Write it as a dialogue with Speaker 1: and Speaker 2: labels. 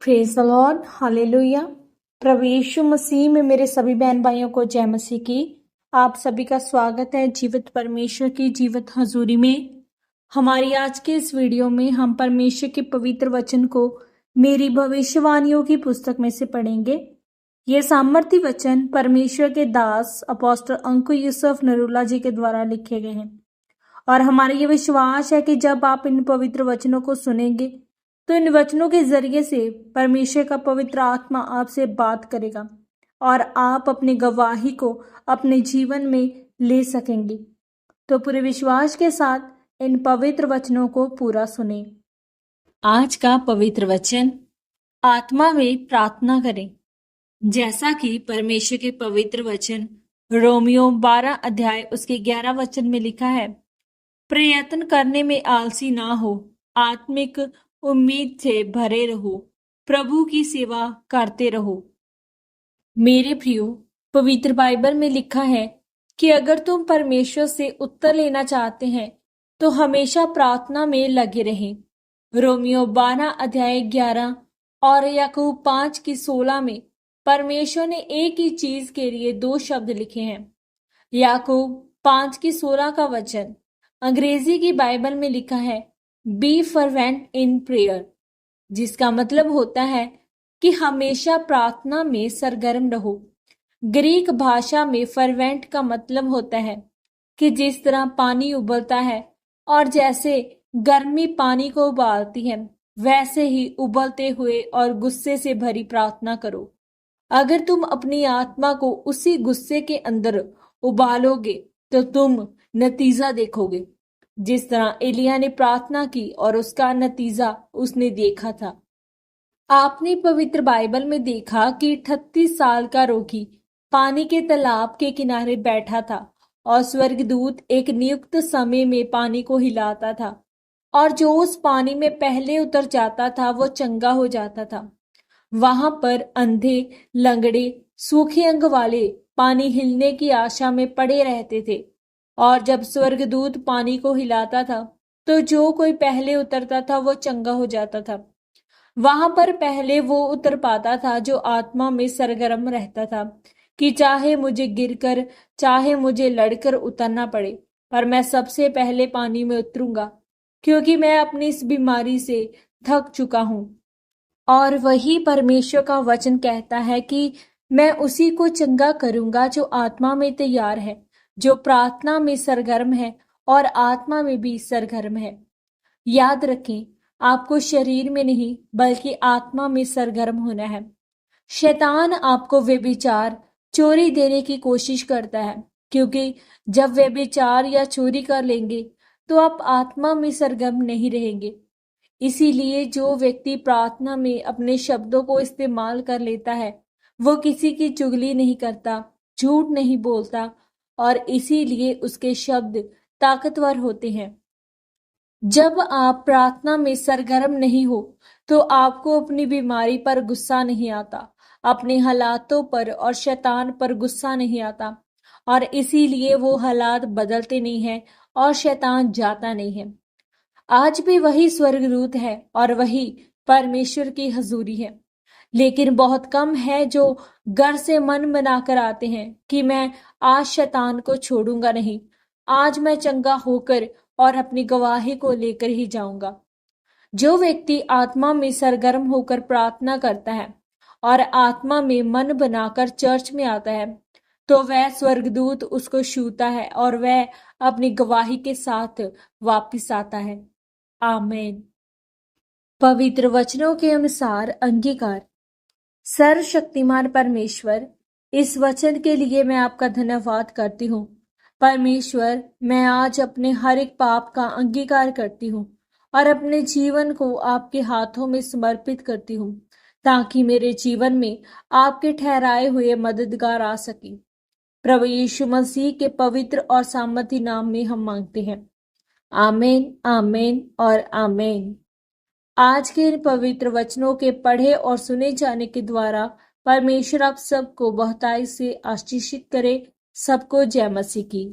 Speaker 1: Praise the lord, hallelujah. प्रभु यीशु मसीह में मेरे सभी बहन भाइयों को जय मसीह की। आप सभी का स्वागत है जीवित परमेश्वर की जीवित हजूरी में। हमारी आज के इस वीडियो में हम परमेश्वर के पवित्र वचन को मेरी भविष्यवाणियों की पुस्तक में से पढ़ेंगे। ये सामर्थी वचन परमेश्वर के दास अपोस्टल अंकु यूसुफ नरूला जी के द्वारा लिखे गए हैं और हमारा ये विश्वास है कि जब आप इन पवित्र वचनों को सुनेंगे तो इन वचनों के जरिए से परमेश्वर का पवित्र आत्मा आपसे बात करेगा और आप अपनी गवाही को अपने जीवन में ले सकेंगे। तो पूरे विश्वास के साथ इन पवित्र वचनों को पूरा सुने। आज का पवित्र वचन, आत्मा में प्रार्थना करें। जैसा कि परमेश्वर के पवित्र वचन रोमियो 12 अध्याय उसके 11 वचन में लिखा है, प्रयत्न करने में आलसी ना हो, आत्मिक उम्मीद से भरे रहो, प्रभु की सेवा करते रहो। मेरे प्रियो, पवित्र बाइबल में लिखा है कि अगर तुम परमेश्वर से उत्तर लेना चाहते हैं तो हमेशा प्रार्थना में लगे रहें। रोमियो 12 अध्याय 11 और याकूब 5 की 16 में परमेश्वर ने एक ही चीज के लिए 2 शब्द लिखे हैं। याकूब 5 की 16 का वचन अंग्रेजी की बाइबल में लिखा है, बी फर्वेंट इन प्रेयर, जिसका मतलब होता है कि हमेशा प्रार्थना में सरगर्म रहो। ग्रीक भाषा में फर्वेंट का मतलब होता है कि जिस तरह पानी उबलता है और जैसे गर्मी पानी को उबालती है, वैसे ही उबलते हुए और गुस्से से भरी प्रार्थना करो। अगर तुम अपनी आत्मा को उसी गुस्से के अंदर उबालोगे तो तुम नतीजा देखोगे। जिस तरह एलिया ने प्रार्थना की और उसका नतीजा उसने देखा था। आपने पवित्र बाइबल में देखा कि 38 साल का रोगी पानी के तालाब के किनारे बैठा था और स्वर्गदूत एक नियुक्त समय में पानी को हिलाता था और जो उस पानी में पहले उतर जाता था वो चंगा हो जाता था। वहां पर अंधे, लंगड़े, सूखे अंग वाले पानी हिलने की आशा में पड़े रहते थे और जब स्वर्गदूत पानी को हिलाता था तो जो कोई पहले उतरता था वो चंगा हो जाता था। वहां पर पहले वो उतर पाता था जो आत्मा में सरगर्म रहता था कि चाहे मुझे गिरकर चाहे मुझे लड़कर उतरना पड़े, पर मैं सबसे पहले पानी में उतरूंगा क्योंकि मैं अपनी इस बीमारी से थक चुका हूं। और वही परमेश्वर का वचन कहता है कि मैं उसी को चंगा करूंगा जो आत्मा में तैयार है, जो प्रार्थना में सरगर्म है और आत्मा में भी सरगर्म है। याद रखें, आपको शरीर में नहीं बल्कि आत्मा में सरगर्म होना है। शैतान आपको व्यभिचार, चोरी देने की कोशिश करता है, क्योंकि जब व्यभिचार या चोरी कर लेंगे तो आप आत्मा में सरगर्म नहीं रहेंगे। इसीलिए जो व्यक्ति प्रार्थना में अपने शब्दों को इस्तेमाल कर लेता है वो किसी की चुगली नहीं करता, झूठ नहीं बोलता और इसीलिए उसके शब्द ताकतवर होते हैं। जब आप प्रार्थना में सरगर्म नहीं हो तो आपको अपनी बीमारी पर गुस्सा नहीं आता, अपने हालातों पर और शैतान पर गुस्सा नहीं आता और इसीलिए वो हालात बदलते नहीं हैं और शैतान जाता नहीं है। आज भी वही स्वर्गदूत है और वही परमेश्वर की हजूरी है, लेकिन बहुत कम है जो घर से मन बनाकर आते हैं कि मैं आज शैतान को छोड़ूंगा नहीं, आज मैं चंगा होकर और अपनी गवाही को लेकर ही जाऊंगा। जो व्यक्ति आत्मा में सरगर्म होकर प्रार्थना करता है और आत्मा में मन बनाकर चर्च में आता है तो वह स्वर्गदूत उसको छूता है और वह अपनी गवाही के साथ वापिस आता है। आमीन। पवित्र वचनों के अनुसार अंगीकार। सर्वशक्तिमान परमेश्वर, इस वचन के लिए मैं आपका धन्यवाद करती हूँ। परमेश्वर, मैं आज अपने हर एक पाप का अंगीकार करती हूँ और अपने जीवन को आपके हाथों में समर्पित करती हूँ ताकि मेरे जीवन में आपके ठहराए हुए मददगार आ सके। प्रभु यीशु मसीह के पवित्र और सामर्थी नाम में हम मांगते हैं। आमीन, आमीन और आमीन। आज के इन पवित्र वचनों के पढ़े और सुने जाने के द्वारा परमेश्वर आप सबको बहुतायत से आशीषित करे। सबको जय मसीह की।